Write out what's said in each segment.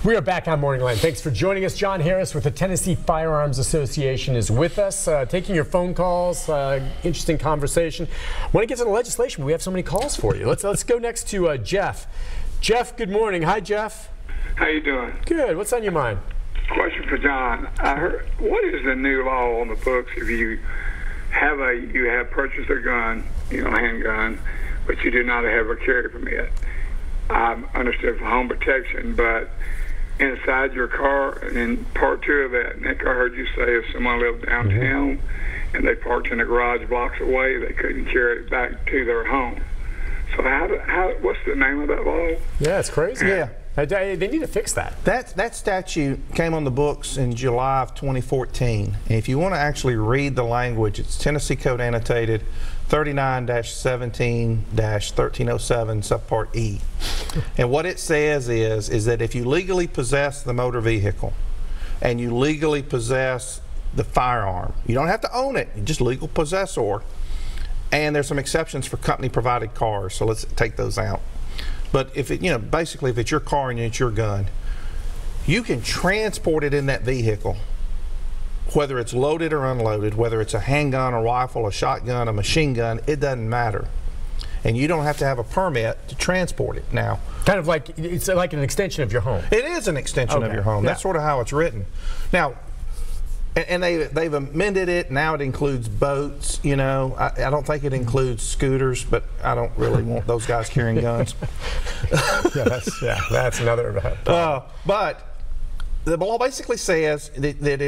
We are back on Morning Line. Thanks for joining us. John Harris with the Tennessee Firearms Association is with us, taking your phone calls. Interesting conversation. When it gets to the legislation, we have so many calls for you. Let's go next to Jeff. Jeff, good morning. Hi, Jeff. How you doing? Good. What's on your mind? Question for John. I heard, what is the new law on the books if you have purchased a gun, handgun, but you do not have a carry permit? I understood for home protection, but inside your car, and in part two of that, Nick, I heard you say if someone lived downtown and they parked in a garage blocks away, they couldn't carry it back to their home. So what's the name of that law? Yeah, it's crazy. Yeah. They need to fix that. That statute came on the books in July of 2014. And if you want to actually read the language, it's Tennessee Code Annotated 39-17-1307 subpart E. And what it says is that if you legally possess the motor vehicle and you legally possess the firearm, you don't have to own it, you're just legal possessor. And there's some exceptions for company provided cars, so let's take those out. But if it, basically if it's your car and it's your gun, you can transport it in that vehicle, whether it's loaded or unloaded, whether it's a handgun, a rifle, a shotgun, a machine gun, it doesn't matter. And you don't have to have a permit to transport it now. Kind of like, it's like an extension of your home. It is an extension of your home. Yeah. That's sort of how it's written. Now, and they've amended it. Now it includes boats. I don't think it includes scooters, but I don't really want those guys carrying guns. That's another. But the law basically says that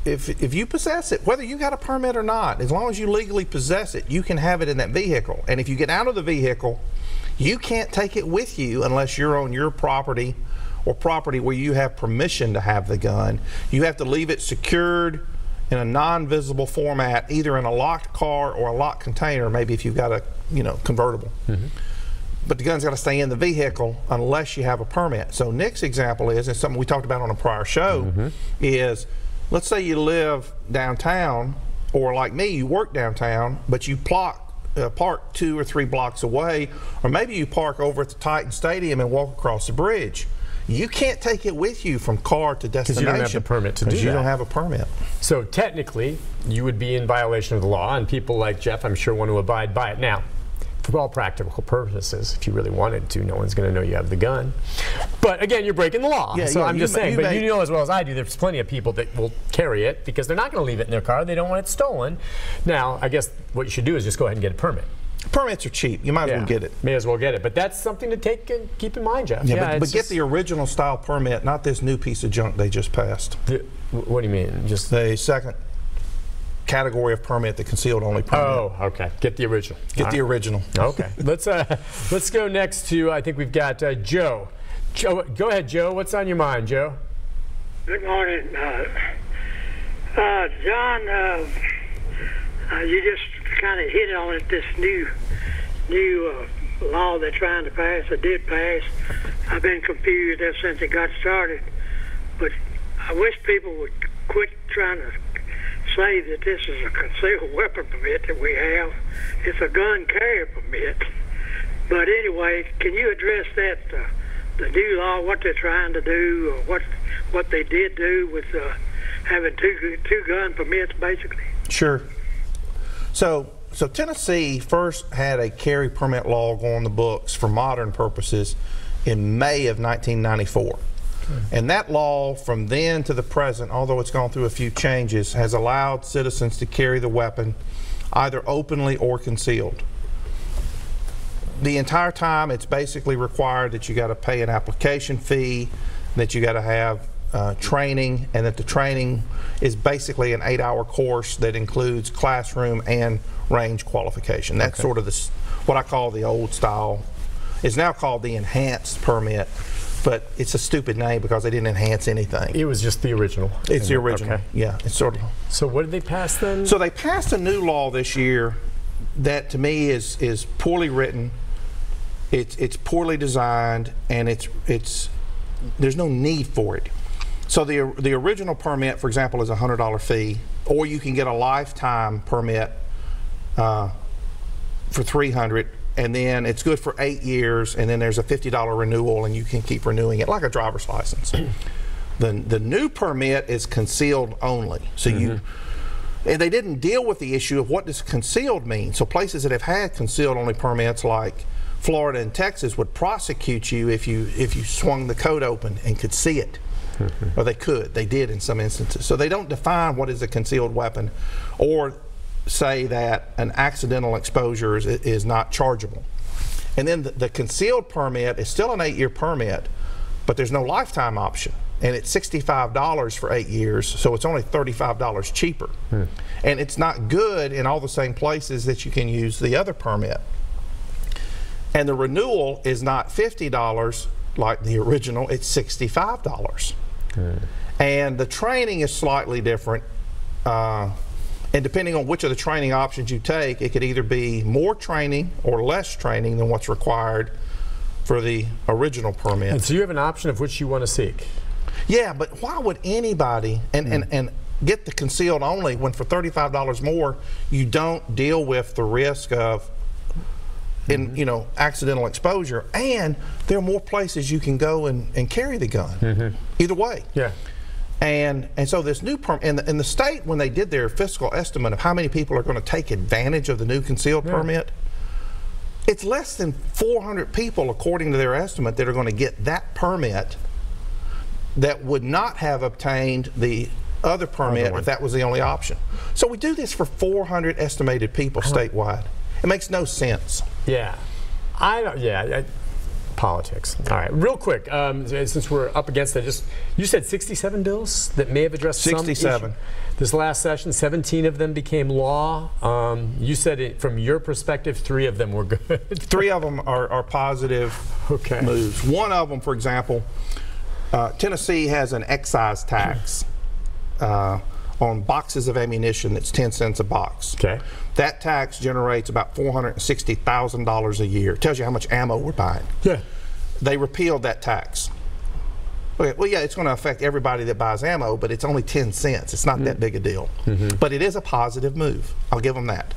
if you possess it, whether you got a permit or not, as long as you legally possess it, you can have it in that vehicle. And if you get out of the vehicle, you can't take it with you unless you're on your property or property where you have permission to have the gun. You have to leave it secured in a non-visible format, either in a locked car or a locked container, maybe if you've got a convertible. But the gun's got to stay in the vehicle unless you have a permit. So Nick's example is, and something we talked about on a prior show, is let's say you live downtown, or like me, you work downtown, but you park 2 or 3 blocks away, or maybe you park over at the Titan Stadium and walk across the bridge. You can't take it with you from car to destination. Because you don't have the permit to do that. Because you don't have a permit. So technically, you would be in violation of the law, and people like Jeff, I'm sure, want to abide by it. Now, for all practical purposes, if you really wanted to, no one's going to know you have the gun. But again, you're breaking the law. So I'm just saying, but you know as well as I do, there's plenty of people that will carry it because they're not going to leave it in their car. They don't want it stolen. Now, I guess what you should do is just go ahead and get a permit. Permits are cheap. You might as well get it. May as well get it. But that's something to keep in mind, Jeff. But get the original style permit, not this new piece of junk they just passed. What do you mean? Just the second category of permit, the concealed only permit. Oh, okay. Get the original. Get the original. Okay. Let's go next to, I think we've got Joe. Joe, go ahead, Joe. What's on your mind, Joe? Good morning. John, you just kind of hit on it, this new law they're trying to pass, or did pass. I've been confused ever since it got started. But I wish people would quit trying to say that this is a concealed weapon permit that we have. It's a gun carrier permit. But anyway, can you address that, the new law, what they're trying to do, or what they did do with having two gun permits, basically? Sure. So Tennessee first had a carry permit law go on the books for modern purposes in May of 1994. And that law from then to the present, although it's gone through a few changes, has allowed citizens to carry the weapon either openly or concealed. The entire time it's basically required that you got to pay an application fee, that you got to have training, and that the training is basically an 8-hour course that includes classroom and range qualification. That's sort of what I call the old style. It's now called the enhanced permit, but it's a stupid name because they didn't enhance anything. It was just the original. It's the original. Okay. Yeah, it's sort of. So what did they pass then? So they passed a new law this year that to me is poorly written. It's poorly designed, and there's no need for it. So the original permit, for example, is a $100 fee, or you can get a lifetime permit for $300. and then it's good for 8 years, and then there's a $50 renewal, and you can keep renewing it like a driver's license. The new permit is concealed only. So they didn't deal with the issue of what does concealed mean. So places that have had concealed only permits like Florida and Texas would prosecute you if you swung the coat open and could see it. Or they did in some instances. So they don't define what is a concealed weapon or say that an accidental exposure is not chargeable. And then the concealed permit is still an 8-year permit, but there's no lifetime option. And it's $65 for 8 years, so it's only $35 cheaper. And it's not good in all the same places that you can use the other permit. And the renewal is not $50 like the original, it's $65. And the training is slightly different. And depending on which of the training options you take, it could either be more training or less training than what's required for the original permit. And so you have an option of which you want to seek. Yeah, but why would anybody and get the concealed only when for $35 more you don't deal with the risk of accidental exposure, and there are more places you can go and carry the gun. Either way. Yeah. And so this new permit, in the state, when they did their fiscal estimate of how many people are going to take advantage of the new concealed permit, it's less than 400 people, according to their estimate, that are going to get that permit that would not have obtained the other permit if that was the only option. So we do this for 400 estimated people statewide. It makes no sense. Yeah. Politics. All right, real quick, since we're up against it, you said 67 bills that may have addressed 67. Some issue. This last session, 17 of them became law. You said from your perspective, 3 of them were good. 3 of them are positive moves. One of them, for example, Tennessee has an excise tax on boxes of ammunition that's 10 cents a box. That tax generates about $460,000 a year. It tells you how much ammo we're buying. They repealed that tax. Okay, well, yeah, it's going to affect everybody that buys ammo, but it's only 10 cents. It's not that big a deal. But it is a positive move. I'll give them that.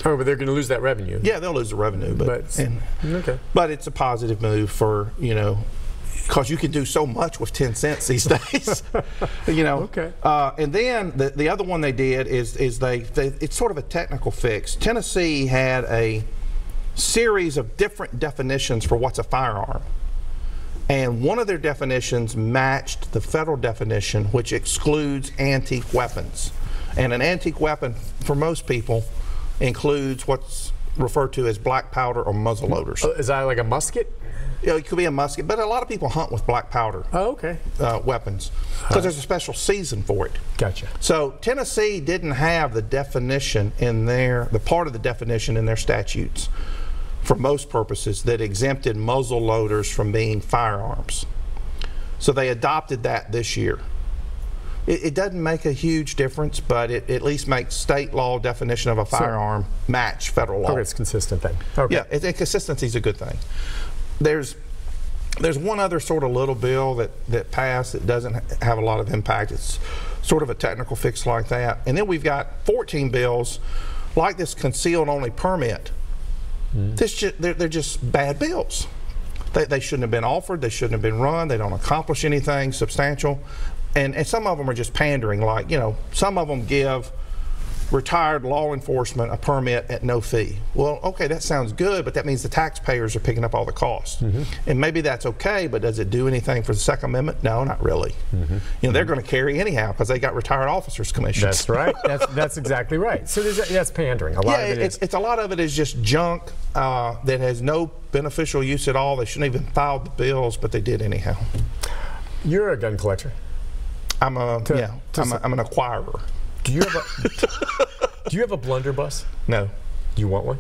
Oh, but they're going to lose that revenue. Yeah, they'll lose the revenue. But it's a positive move for, because you can do so much with 10 cents these days. And then the other one they did is it's sort of a technical fix. Tennessee had a series of different definitions for what's a firearm. And one of their definitions matched the federal definition, which excludes antique weapons. And an antique weapon, for most people, includes what's referred to as black powder or muzzle loaders. Is that like a musket? Yeah, it could be a musket, but a lot of people hunt with black powder weapons because there's a special season for it. Gotcha. So Tennessee didn't have the definition in the part of the definition in their statutes for most purposes that exempted muzzle loaders from being firearms. So they adopted that this year. It doesn't make a huge difference, but it at least makes state law definition of a firearm match federal law. Okay, it's consistent then. Yeah, consistency is a good thing. There's one other sort of little bill that passed that doesn't have a lot of impact. It's sort of a technical fix like that. And then we've got 14 bills like this concealed only permit. They're just bad bills. They shouldn't have been offered. They shouldn't have been run. They don't accomplish anything substantial. And some of them are just pandering, like, some of them give retired law enforcement a permit at no fee. Well, okay, that sounds good, but that means the taxpayers are picking up all the costs. And maybe that's okay, but does it do anything for the Second Amendment? No, not really. They're going to carry anyhow because they got retired officers commissions. That's right. That's exactly right. So that's pandering. A lot of it's a lot of it is just junk that has no beneficial use at all. They shouldn't even file the bills, but they did anyhow. You're a gun collector. I'm an acquirer. Do you have a blunderbuss? No. Do you want one?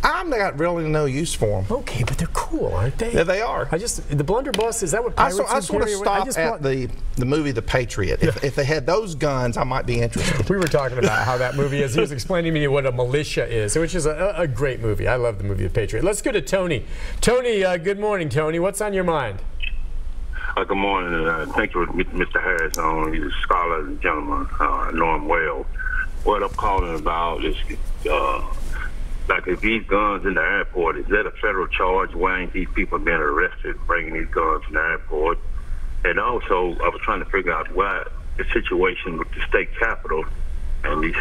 I've got really no use for them. Okay, but they're cool, aren't they? Yeah, they are. The blunderbuss, is that what pirates I sort of stopped at the movie The Patriot. If they had those guns, I might be interested. We were talking about how that movie is. He was explaining to me what a militia is, which is a great movie. I love the movie The Patriot. Let's go to Tony. Tony, good morning, Tony. What's on your mind? Good morning. Thank you, Mr. Harris. He's a scholar and gentleman. I know him well. What I'm calling about is like if these guns in the airport, is that a federal charge? Why ain't these people being arrested bringing these guns in the airport? And also, I was trying to figure out why the situation with the state capitol and these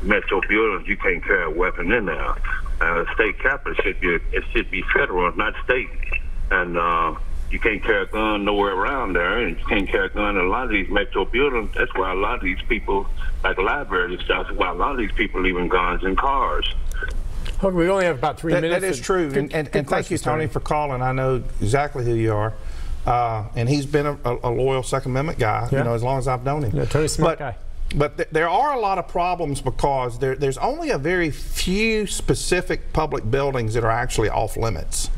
metro buildings, you can't carry a weapon in there. The state capitol should be federal, not state. And you can't carry a gun nowhere around there, and you can't carry a gun in a lot of these metro buildings. That's why a lot of these people, like libraries and stuff, that's why a lot of these people leaving guns in cars. Okay, we only have about 3 minutes. That is true, and thank you, Tony, for calling. I know exactly who you are, and he's been a loyal Second Amendment guy, you know, as long as I've known him. Yeah, Tony's a smart guy. But there are a lot of problems because there's only a very few specific public buildings that are actually off limits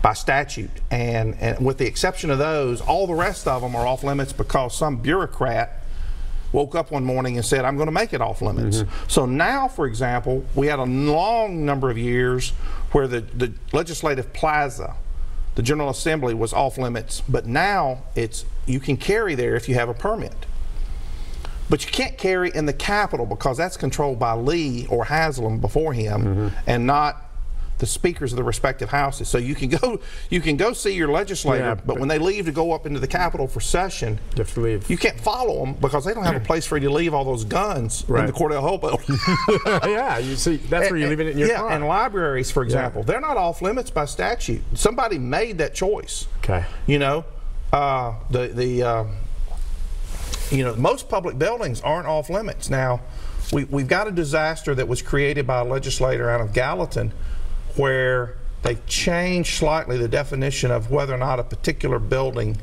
by statute, and with the exception of those, all the rest of them are off limits because some bureaucrat woke up one morning and said, I'm going to make it off limits. So now, for example, we had a long number of years where the Legislative Plaza, the General Assembly, was off limits, but now you can carry there if you have a permit. But you can't carry in the Capitol because that's controlled by Lee or Haslam before him, and not the speakers of the respective houses. So you can go see your legislator, but when they leave to go up into the Capitol for session, you have to leave. You can't follow them because they don't have a place for you to leave all those guns in the Cordell Hull building. Yeah, you see, that's where you're leaving it in your car. And libraries, for example, they're not off limits by statute. Somebody made that choice. Okay. You know, you know, most public buildings aren't off limits. Now, we've got a disaster that was created by a legislator out of Gallatin where they changed slightly the definition of whether or not a particular building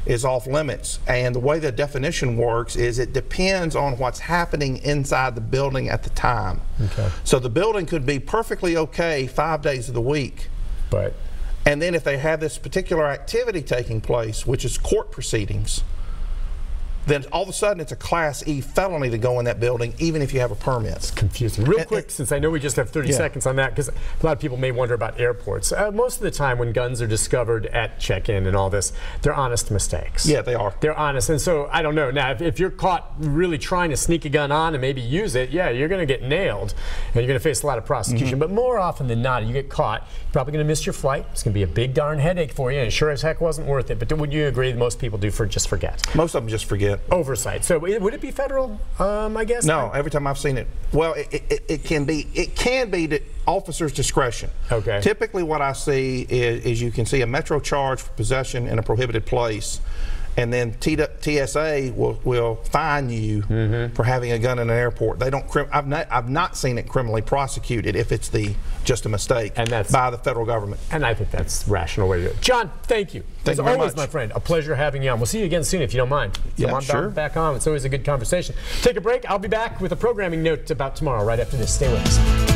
is off limits. And the way the definition works is it depends on what's happening inside the building at the time. Okay. So the building could be perfectly okay 5 days of the week. But and then if they have this particular activity taking place, which is court proceedings, then all of a sudden it's a Class E felony to go in that building, even if you have a permit. It's confusing. Real quick, since I know we just have 30 seconds on that, because a lot of people may wonder about airports. Most of the time when guns are discovered at check-in and all this, they're honest mistakes. Yeah, they are. They're honest. And so, I don't know. Now, if you're caught really trying to sneak a gun on and maybe use it, yeah, you're going to get nailed, and you're going to face a lot of prosecution. But more often than not, you get caught, you're probably going to miss your flight. It's going to be a big darn headache for you, and it sure as heck wasn't worth it. But would you agree that most people do just forget? Most of them just forget. Oversight. So would it be federal, I guess? No, every time I've seen it. Well, it can be to officer's discretion. Okay. Typically what I see is you can see a metro charge for possession in a prohibited place, and then TSA will fine you for having a gun in an airport. They don't. I've not seen it criminally prosecuted if it's just a mistake by the federal government. And I think that's a rational way to do it. John, thank you. Thank you very much, my friend. A pleasure having you on. We'll see you again soon if you don't mind. Yeah, sure. Back on. It's always a good conversation. Take a break. I'll be back with a programming note about tomorrow right after this. Stay with us.